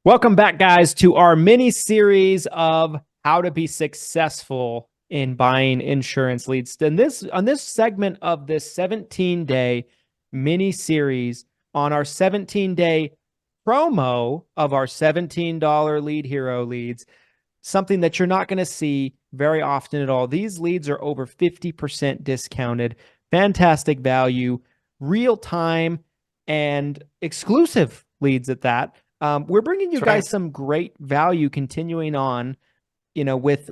Welcome back, guys, to our mini series of how to be successful in buying insurance leads. And on this segment of this 17-day mini series, on our 17-day promo of our $17 Lead Hero leads, something that you're not going to see very often at all. These leads are over 50% discounted, fantastic value, real time, and exclusive leads at that. We're bringing you guys some great value continuing on, with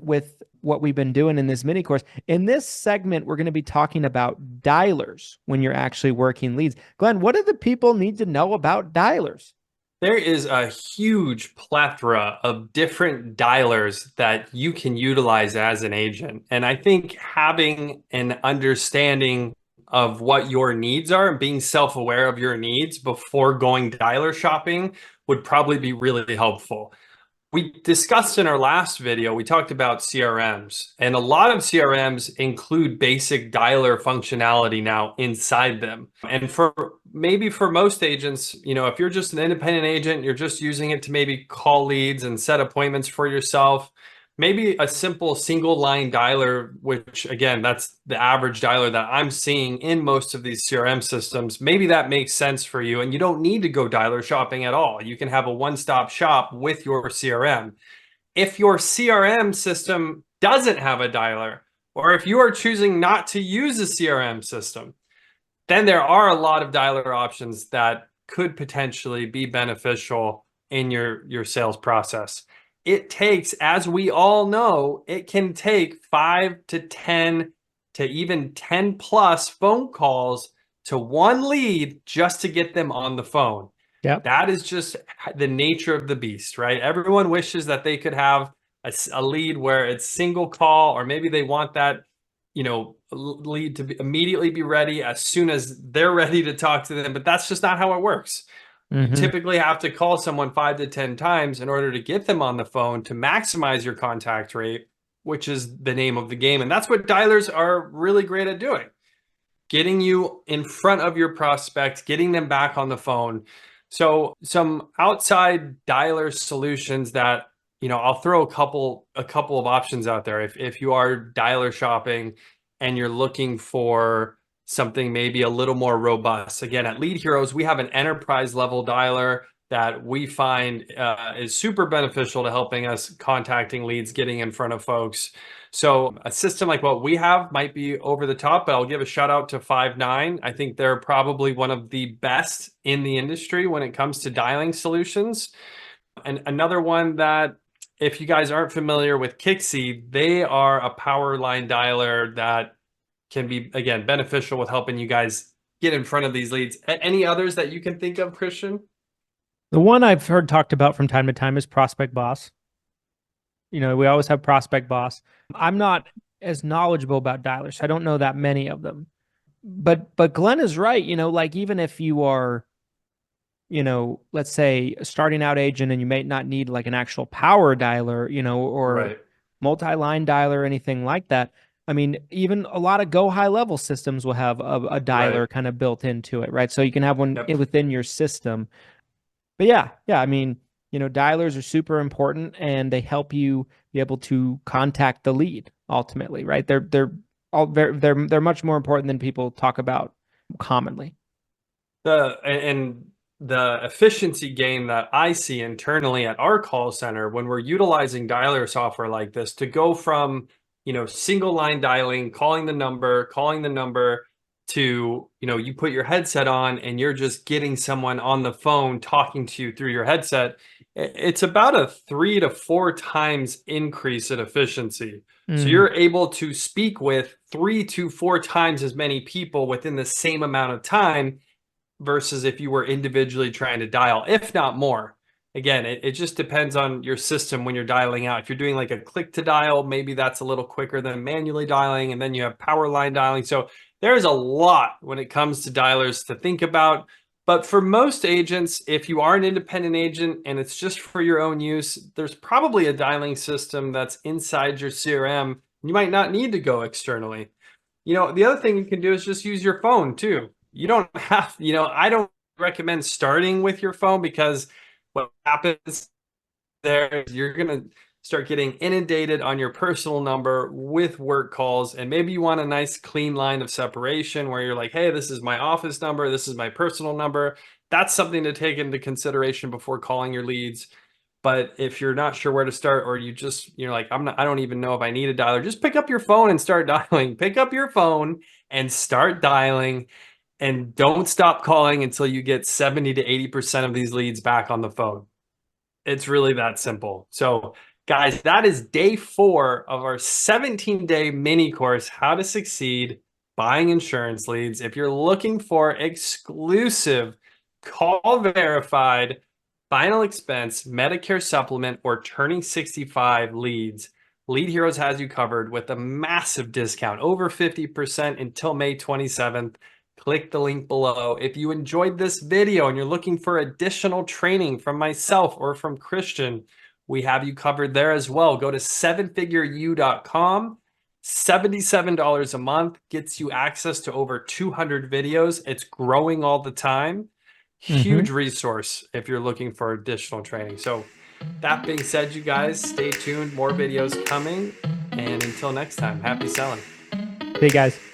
what we've been doing in this mini course. In this segment, we're going to be talking about dialers when you're actually working leads. Glenn, what do the people need to know about dialers? There is a huge plethora of different dialers that you can utilize as an agent. And I think having an understanding of what your needs are and being self-aware of your needs before going dialer shopping would probably be really helpful. We discussed in our last video, we talked about CRMs, and a lot of CRMs include basic dialer functionality now inside them. And for most agents, if you're just an independent agent, you're just using it to maybe call leads and set appointments for yourself. Maybe a simple single line dialer, which again, that's the average dialer that I'm seeing in most of these CRM systems. Maybe that makes sense for you and you don't need to go dialer shopping at all. You can have a one-stop shop with your CRM. If your CRM system doesn't have a dialer, or if you are choosing not to use a CRM system, then there are a lot of dialer options that could potentially be beneficial in your sales process. It takes, as we all know, it can take 5 to 10 to even 10 plus phone calls to one lead just to get them on the phone. Yep. That is just the nature of the beast, right? Everyone wishes that they could have a lead where it's single call, or maybe they want that, lead to immediately be ready as soon as they're ready to talk to them. But that's just not how it works. You typically have to call someone 5 to 10 times in order to get them on the phone to maximize your contact rate, which is the name of the game. And that's what dialers are really great at doing. Getting you in front of your prospect, getting them back on the phone. So some outside dialer solutions that, I'll throw a couple of options out there. If you are dialer shopping and you're looking for something maybe a little more robust. Again, at Lead Heroes, we have an enterprise level dialer that we find is super beneficial to helping us contacting leads, getting in front of folks. So a system like what we have might be over the top, but I'll give a shout out to Five9. I think they're probably one of the best in the industry when it comes to dialing solutions. And another one that, if you guys aren't familiar with Kixie, they are a power line dialer that can be, again, beneficial with helping you guys get in front of these leads. Any others that you can think of, Christian? The one I've heard talked about from time to time is Prospect Boss. We always have Prospect Boss. I'm not as knowledgeable about dialers. I don't know that many of them. But Glenn is right. Like even if you are, let's say a starting out agent and you may not need like an actual power dialer, or Right. multi-line dialer or anything like that. I mean, even a lot of go high level systems will have a dialer kind of built into it, right? So you can have one within your system. But yeah, I mean, dialers are super important and they help you be able to contact the lead ultimately, right? They're much more important than people talk about commonly. And the efficiency gain that I see internally at our call center when we're utilizing dialer software like this to go from, single line dialing, calling the number to, you put your headset on and you're just getting someone on the phone talking to you through your headset. It's about a 3 to 4 times increase in efficiency. So you're able to speak with 3 to 4 times as many people within the same amount of time versus if you were individually trying to dial, if not more. Again, it just depends on your system when you're dialing out. If you're doing like a click to dial, maybe that's a little quicker than manually dialing, and then you have power line dialing. So there's a lot when it comes to dialers to think about. But for most agents, if you are an independent agent and it's just for your own use, there's probably a dialing system that's inside your CRM. You might not need to go externally. The other thing you can do is just use your phone too. You don't have, I don't recommend starting with your phone because what happens there, you're going to start getting inundated on your personal number with work calls. And maybe you want a nice clean line of separation where you're like, hey, this is my office number, this is my personal number. That's something to take into consideration before calling your leads. But if you're not sure where to start, or you're like, I don't even know if I need a dialer, just pick up your phone and start dialing. Pick up your phone and start dialing, and don't stop calling until you get 70 to 80% of these leads back on the phone. It's really that simple. So guys, that is day 4 of our 17-day mini course, How to Succeed Buying Insurance Leads. If you're looking for exclusive, call verified, final expense, Medicare supplement, or turning 65 leads, Lead Heroes has you covered with a massive discount, over 50% until May 27th. Click the link below. If you enjoyed this video and you're looking for additional training from myself or from Christian, we have you covered there as well. Go to sevenfigureu.com. $77 a month gets you access to over 200 videos. It's growing all the time. Huge resource if you're looking for additional training. So that being said, you guys, stay tuned. More videos coming. And until next time, happy selling. Hey, guys.